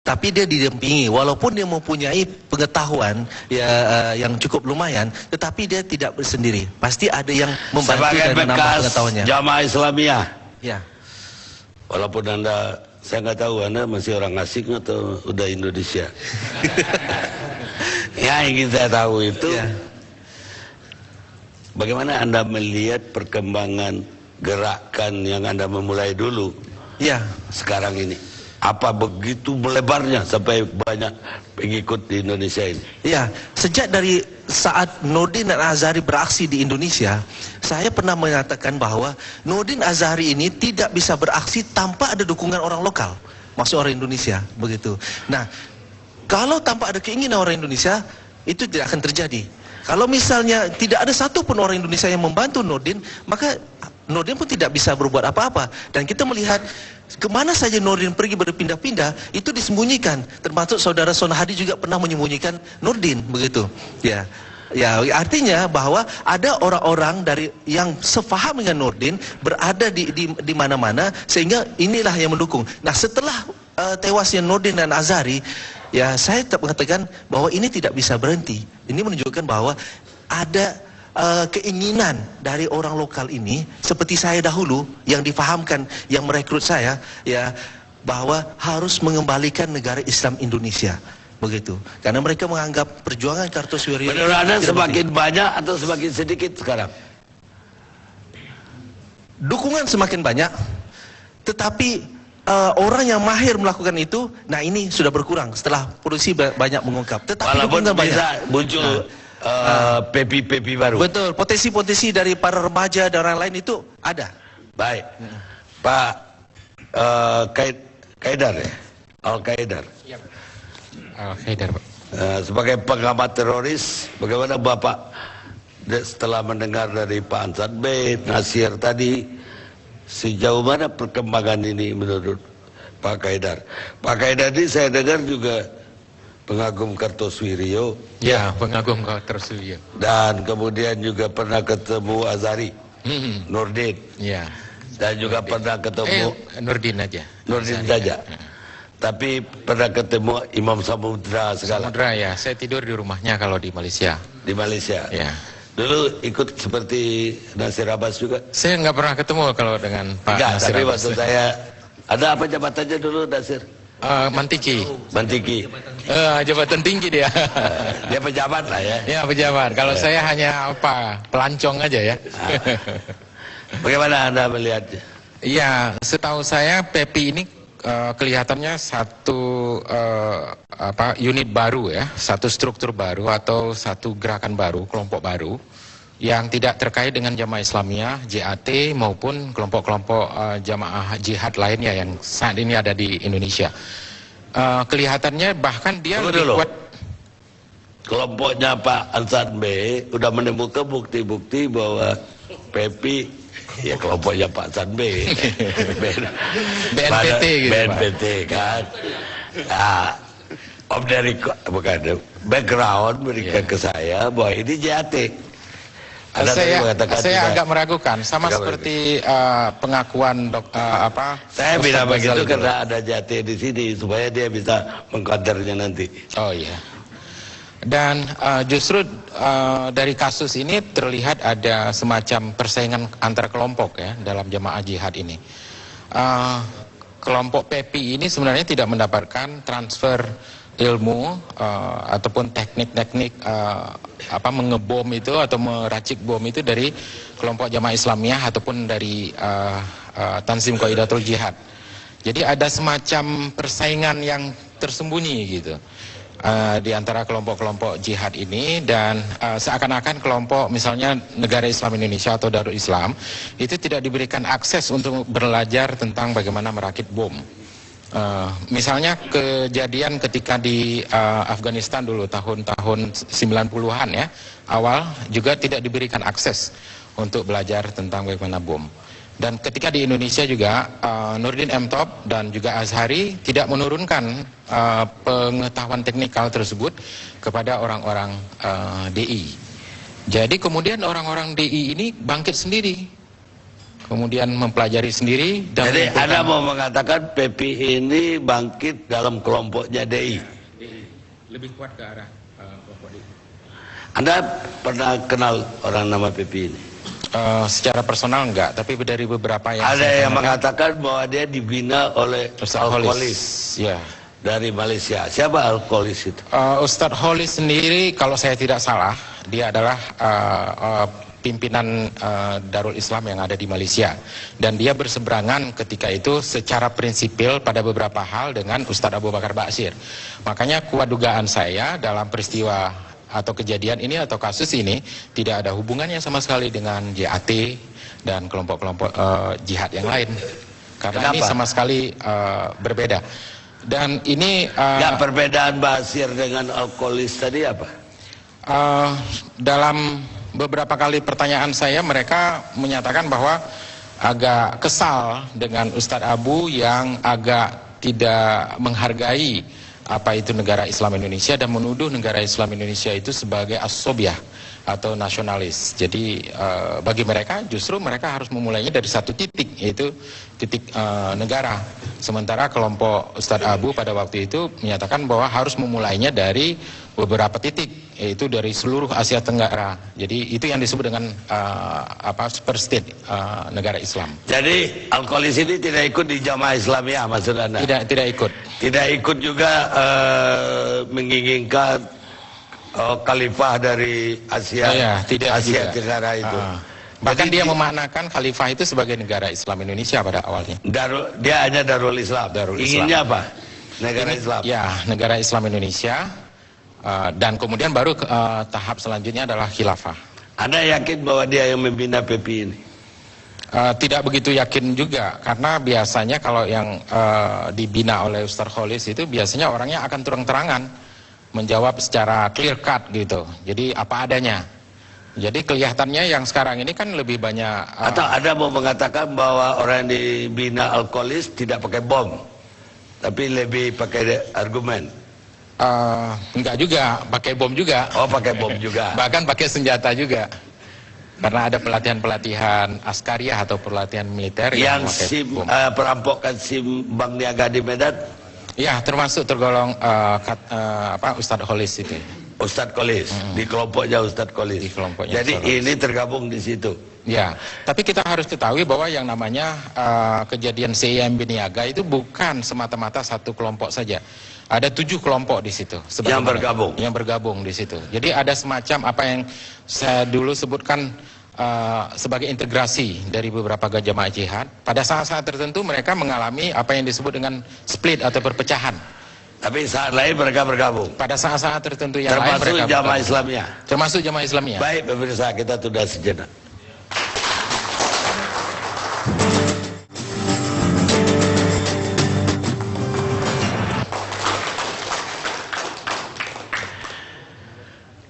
tapi dia didampingi, walaupun dia mempunyai pengetahuan yang cukup lumayan, tetapi dia tidak sendiri. Pasti ada yang membantu dan menambah pengetahuannya. Jamaah Islamiyah. Ya. Walaupun Anda, saya nggak tahu Anda masih orang asing atau udah Indonesia. Ya, yang ingin saya tahu itu, bagaimana Anda melihat perkembangan gerakan yang Anda memulai dulu, sekarang ini? Apa begitu melebarnya sampai banyak pengikut di Indonesia ini? Ya, sejak dari saat Nurdin dan Azhari beraksi di Indonesia, saya pernah mengatakan bahwa Nurdin Azhari ini tidak bisa beraksi tanpa ada dukungan orang lokal, maksud orang Indonesia, begitu. Nah, kalau tanpa ada keinginan orang Indonesia, itu tidak akan terjadi. Kalau misalnya tidak ada satupun orang Indonesia yang membantu Nurdin, maka Nurdin pun tidak bisa berbuat apa-apa. Dan kita melihat kemana saja Nurdin pergi berpindah-pindah, itu disembunyikan. Termasuk saudara Sonahadi juga pernah menyembunyikan Nurdin, begitu. Ya, artinya bahwa ada orang-orang dari yang sefaham dengan Nurdin berada di mana-mana, sehingga inilah yang mendukung. Nah, setelah tewasnya Nurdin dan Azhari, ya saya tetap mengatakan bahwa ini tidak bisa berhenti. Ini menunjukkan bahwa ada keinginan dari orang lokal ini, seperti saya dahulu yang difahamkan, yang merekrut saya, ya, bahwa harus mengembalikan negara Islam Indonesia, begitu. Karena mereka menganggap perjuangan Kartosuwiryo. Menurut Anda semakin banyak atau semakin sedikit sekarang? Dukungan semakin banyak, tetapi orang yang mahir melakukan itu, nah ini sudah berkurang setelah polisi banyak mengungkap. Tetapi dukungan bisa muncul pepi-pepi baru. Betul, potensi-potensi dari para remaja dan orang lain itu ada. Baik, Pak Kaidar ya, Al-Qaidar. Al-Qaidar, Pak. Sebagai pengamat teroris, bagaimana Bapak setelah mendengar dari Pak Ansar B, Nasir tadi, sejauh mana perkembangan ini menurut Pak Kaidar? Pak Kaidar ini saya dengar juga pengagum Kartosuwiryo. Ya, pengagum Kartosuwiryo. Dan kemudian juga pernah ketemu Azhari, Nurdin. Ya. Dan juga pernah ketemu Nurdin aja. Nurdin saja. Tapi pernah ketemu Imam Samudra segala. Samudra ya, saya tidur di rumahnya kalau di Malaysia. Di Malaysia. Ya. Dulu ikut seperti Nasir Abbas juga. Saya nggak pernah ketemu kalau dengan Pak Nasir tapi Abbas. waktu saya ada apa jabatannya dulu Nasir? Mantiki. Mantiki. Jabatan tinggi dia. Dia pejabat lah ya. Ya pejabat. Kalau saya hanya pelancong aja ya. Bagaimana Anda melihatnya? Iya, setahu saya PEPI ini kelihatannya satu unit baru ya, satu struktur baru atau satu gerakan baru, kelompok baru yang tidak terkait dengan Jamaah Islamiyah, JAT maupun kelompok-kelompok jamaah jihad lainnya yang saat ini ada di Indonesia. Kelihatannya bahkan dia lebih kuat. Kelompoknya Pak Ansar B udah menemukan bukti-bukti bahwa PEPI, ya kelompoknya Pak Ansar B, BNPT gitu, BNPT kan. Om dari bukan background berikan ke saya bahwa ini JAT. Saya agak meragukan, sama seperti pengakuan saya bilang begitu karena ada JAT di sini supaya dia bisa mengkadernya nanti. Oh iya. Dan justru dari kasus ini terlihat ada semacam persaingan antar kelompok ya dalam jamaah jihad ini. Kelompok PEPI ini sebenarnya tidak mendapatkan transfer ilmu ataupun teknik-teknik mengebom itu atau meracik bom itu dari kelompok jamaah Islamiyah ataupun dari Tanzim Qaidatul Jihad. Jadi ada semacam persaingan yang tersembunyi gitu di antara kelompok-kelompok jihad ini, dan seakan-akan kelompok misalnya Negara Islam Indonesia atau Darul Islam itu tidak diberikan akses untuk belajar tentang bagaimana merakit bom. Misalnya kejadian ketika di Afghanistan dulu tahun-tahun 90-an ya, awal juga tidak diberikan akses untuk belajar tentang bagaimana bom. Dan ketika di Indonesia juga Nurdin M. Top dan juga Azhari tidak menurunkan pengetahuan teknikal tersebut kepada orang-orang DI. Jadi kemudian orang-orang DI ini bangkit sendiri kemudian mempelajari sendiri. Dan jadi Anda mau mengatakan PPI ini bangkit dalam kelompoknya DI? Lebih kuat ke arah kelompok DI. Anda pernah kenal orang nama PPI ini? Secara personal enggak, tapi dari beberapa yang ada yang mengatakan bahwa dia dibina oleh Al-Kholis ya, dari Malaysia. Siapa Al-Kholis itu? Ustadz Kholis sendiri, kalau saya tidak salah, dia adalah pimpinan Darul Islam yang ada di Malaysia, dan dia berseberangan ketika itu secara prinsipil pada beberapa hal dengan Ustadz Abu Bakar Ba'asyir. Makanya kuat dugaan saya dalam peristiwa atau kejadian ini atau kasus ini tidak ada hubungannya sama sekali dengan JAT dan kelompok-kelompok jihad yang lain, karena ini sama sekali berbeda. Dan ini perbedaan Ba'asyir dengan Al-Kholis tadi apa? Dalam beberapa kali pertanyaan saya, mereka menyatakan bahwa agak kesal dengan Ustadz Abu yang agak tidak menghargai apa itu negara Islam Indonesia dan menuduh negara Islam Indonesia itu sebagai as-sobyah atau nasionalis. Jadi bagi mereka justru mereka harus memulainya dari satu titik, yaitu titik negara. Sementara kelompok Ustadz Abu pada waktu itu menyatakan bahwa harus memulainya dari beberapa titik, yaitu dari seluruh Asia Tenggara. Jadi itu yang disebut dengan super state negara Islam. Jadi Al-Kholis ini tidak ikut di Jamaah Islamiyah maksud Anda? Tidak ikut. Tidak ikut juga menginginkan khalifah dari Asia, Asia Tenggara itu. Bahkan dia memaknakan khalifah itu sebagai negara Islam Indonesia pada awalnya. Dia hanya Darul Islam. Inginnya apa? Negara Islam. Ya, negara Islam Indonesia. Dan kemudian baru tahap selanjutnya adalah khilafah. Anda yakin bahwa dia yang membina PPI ini? Tidak begitu yakin juga, karena biasanya kalau yang dibina oleh Ustadz Kholis itu biasanya orangnya akan terang-terangan menjawab secara clear cut gitu. Jadi apa adanya. Jadi kelihatannya yang sekarang ini kan lebih banyak. Atau Anda mau mengatakan bahwa orang yang dibina Al-Kholis tidak pakai bom, tapi lebih pakai argumen? Enggak juga, pakai bom juga. Oh, pakai bom juga. Bahkan pakai senjata juga. Karena ada pelatihan-pelatihan askariah atau pelatihan militer yang perampokan SIM Bank Niaga di Medan. Ya, termasuk tergolong Ustadz Kholis itu. Ustadz Kholis, di kelompoknya Ustadz Kholis. Jadi ini tergabung di situ. Ya, tapi kita harus ketahui bahwa yang namanya kejadian CIMB Niaga itu bukan semata-mata satu kelompok saja. Ada 7 kelompok di situ. Yang bergabung. Yang bergabung di situ. Jadi ada semacam apa yang saya dulu sebutkan sebagai integrasi dari beberapa jamaah jihad. Pada saat-saat tertentu mereka mengalami apa yang disebut dengan split atau perpecahan. Tapi saat lain mereka bergabung. Pada saat-saat tertentu yang lain mereka bergabung. Termasuk jamaah Islamiyah. Termasuk jamaah Islamiyah. Baik pemirsa, kita tunda sejenak.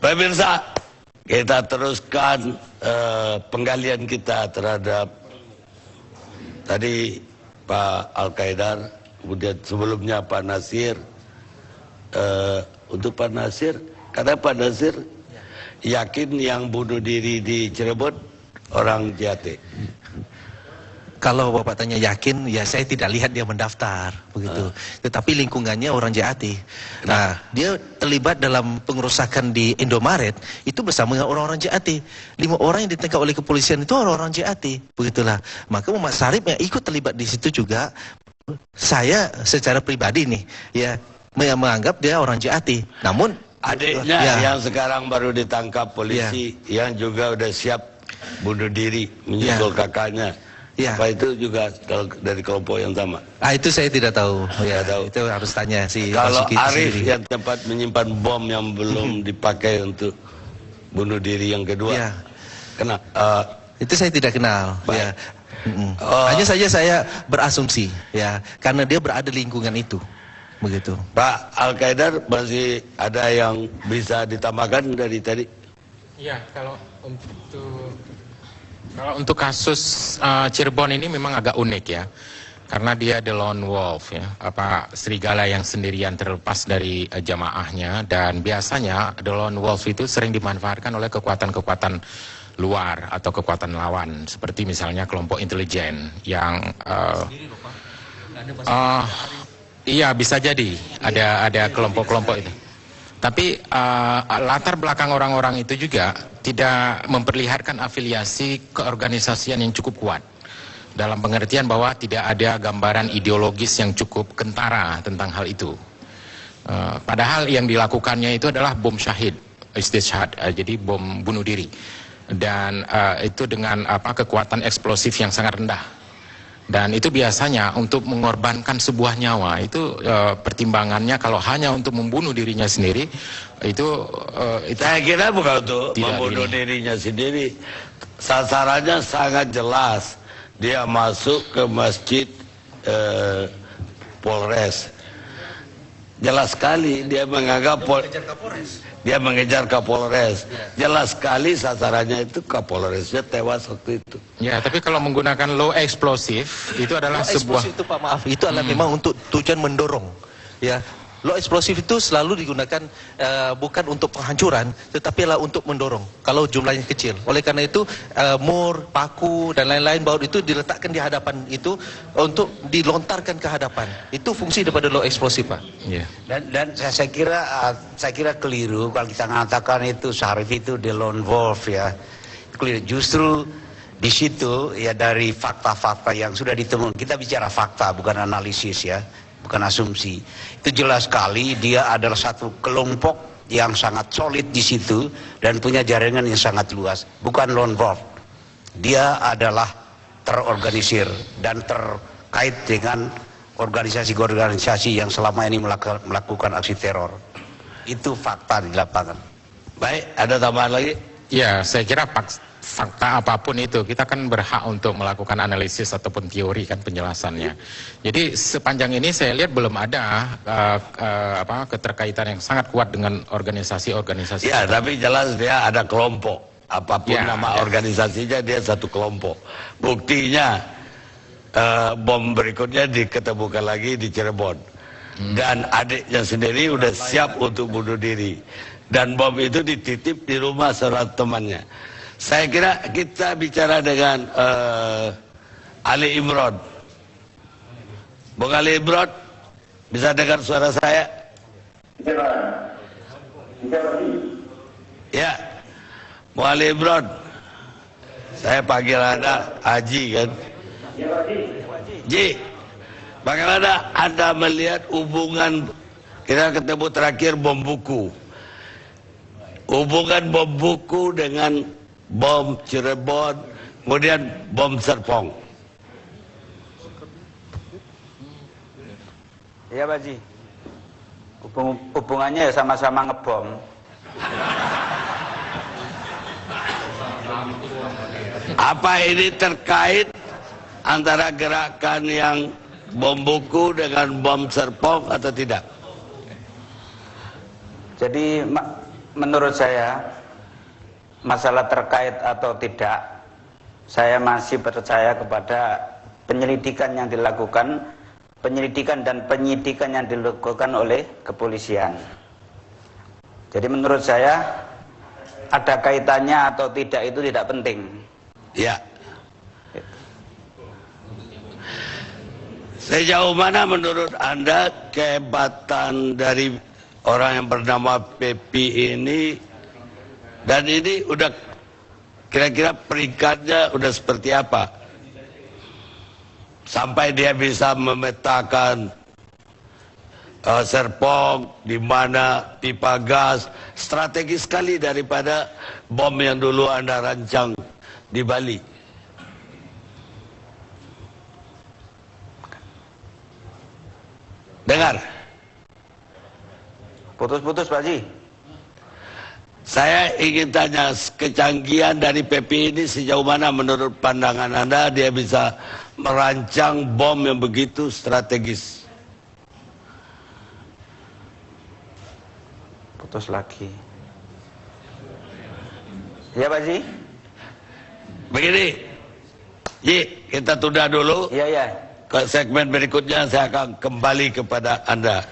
Pemirsa, kita teruskan penggalian kita terhadap tadi Pak Al-Qaidar, kemudian sebelumnya Pak Nasir. Untuk Pak Nasir, karena Pak Nasir yakin yang bunuh diri di Cirebon orang JAT. Kalau Bapak tanya yakin, ya saya tidak lihat dia mendaftar begitu. Tetapi lingkungannya orang JAT. Nah, dia terlibat dalam pengerusakan di Indomaret itu bersama dengan orang-orang JAT. 5 orang yang ditangkap oleh kepolisian itu orang-orang JAT. Begitulah. Maka Muhammad Syarif yang ikut terlibat di situ juga, saya secara pribadi nih, ya menganggap dia orang JAT. Namun adiknya yang sekarang baru ditangkap polisi, yang juga udah siap bunuh diri menyusul kakaknya. Apa itu juga dari kelompok yang sama? Itu saya tidak tahu. Itu harus tanya si kalau Arif yang tempat menyimpan bom yang belum dipakai untuk bunuh diri yang kedua. Itu saya tidak kenal. Hanya saja saya berasumsi, karena dia berada di lingkungan itu. Begitu. Pak Al-Qaidar, masih ada yang bisa ditambahkan dari tadi? Ya, kalau untuk kasus Cirebon ini memang agak unik ya, karena dia the lone wolf ya, serigala yang sendirian terlepas dari jamaahnya, dan biasanya the lone wolf itu sering dimanfaatkan oleh kekuatan-kekuatan luar atau kekuatan lawan, seperti misalnya kelompok intelijen yang iya bisa jadi ada kelompok-kelompok itu. Tapi latar belakang orang-orang itu juga tidak memperlihatkan afiliasi keorganisasian yang cukup kuat. Dalam pengertian bahwa tidak ada gambaran ideologis yang cukup kentara tentang hal itu. Padahal yang dilakukannya itu adalah bom syahid, istishhad, jadi bom bunuh diri. Dan itu dengan kekuatan eksplosif yang sangat rendah. Dan itu biasanya untuk mengorbankan sebuah nyawa, itu pertimbangannya kalau hanya untuk membunuh dirinya sendiri, itu saya kira bukan untuk membunuh dirinya sendiri. Sasarannya sangat jelas. Dia masuk ke masjid Polres. Jelas sekali dia menganggap dia mengejar Kapolres. Jelas sekali sasarannya itu Kapolresnya tewas waktu itu. Ya, tapi kalau menggunakan low eksplosif itu adalah sebuah itu Pak, maaf, itu adalah memang untuk tujuan mendorong. Ya. Low eksplosif itu selalu digunakan bukan untuk penghancuran, tetapi adalah untuk mendorong. Kalau jumlahnya kecil, oleh karena itu mur, paku dan lain-lain baut itu diletakkan di hadapan itu untuk dilontarkan ke hadapan. Itu fungsi daripada low eksplosif, Pak. Yeah. Dan saya kira keliru kalau kita mengatakan itu Syarif itu the lone wolf ya. Keliru. Justru di situ ya dari fakta-fakta yang sudah ditemukan. Kita bicara fakta bukan analisis ya. Bukan asumsi. Itu jelas sekali dia adalah satu kelompok yang sangat solid di situ dan punya jaringan yang sangat luas. Bukan lone wolf. Dia adalah terorganisir dan terkait dengan organisasi-organisasi yang selama ini melakukan aksi teror. Itu fakta di lapangan. Baik, ada tambahan lagi? Ya, saya kira fakta apapun itu kita kan berhak untuk melakukan analisis ataupun teori kan penjelasannya. Jadi sepanjang ini saya lihat belum ada keterkaitan yang sangat kuat dengan organisasi-organisasi. Ya, tapi jelas dia ada kelompok. Apapun ya, nama organisasinya dia satu kelompok. Buktinya bom berikutnya diketemukan lagi di Cirebon. Dan adiknya sendiri udah siap untuk bunuh diri. Dan bom itu dititip di rumah seorang temannya. Saya kira kita bicara dengan Ali Imron. Bung Ali Imron, bisa dengar suara saya? Ya, Bung Ali Imron. Saya panggil Anda Haji kan? Ji, bagaimana Anda melihat hubungan, kita ketemu terakhir bom buku. Hubungan bom buku dengan bom Cirebon, kemudian bom Serpong. Iya Pak Ji, hubungannya ya sama-sama ngebom. Apa ini terkait antara gerakan yang bom buku dengan bom Serpong atau tidak? Jadi menurut saya masalah terkait atau tidak, saya masih percaya kepada penyelidikan yang dilakukan, penyelidikan dan penyidikan yang dilakukan oleh kepolisian. Jadi menurut saya ada kaitannya atau tidak itu tidak penting. Ya. Sejauh mana menurut Anda kehebatan dari orang yang bernama Pepi ini? Dan ini udah kira-kira peringkatnya udah seperti apa? Sampai dia bisa memetakan Serpong, di mana pipa gas, strategis sekali daripada bom yang dulu Anda rancang di Bali. Dengar. Putus-putus Pak Ji. Saya ingin tanya, kecanggihan dari Pepi ini sejauh mana menurut pandangan Anda dia bisa merancang bom yang begitu strategis? Putus lagi. Ya Pak Ji. Begini, Ji, kita tunda dulu. Iya, ya. Ke segmen berikutnya saya akan kembali kepada Anda.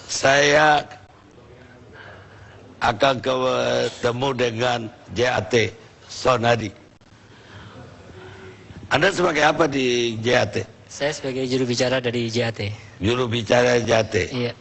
Saya akan ketemu dengan JAT Sonadi. Anda sebagai apa di JAT? Saya sebagai juru bicara dari JAT. Juru bicara JAT. Iya.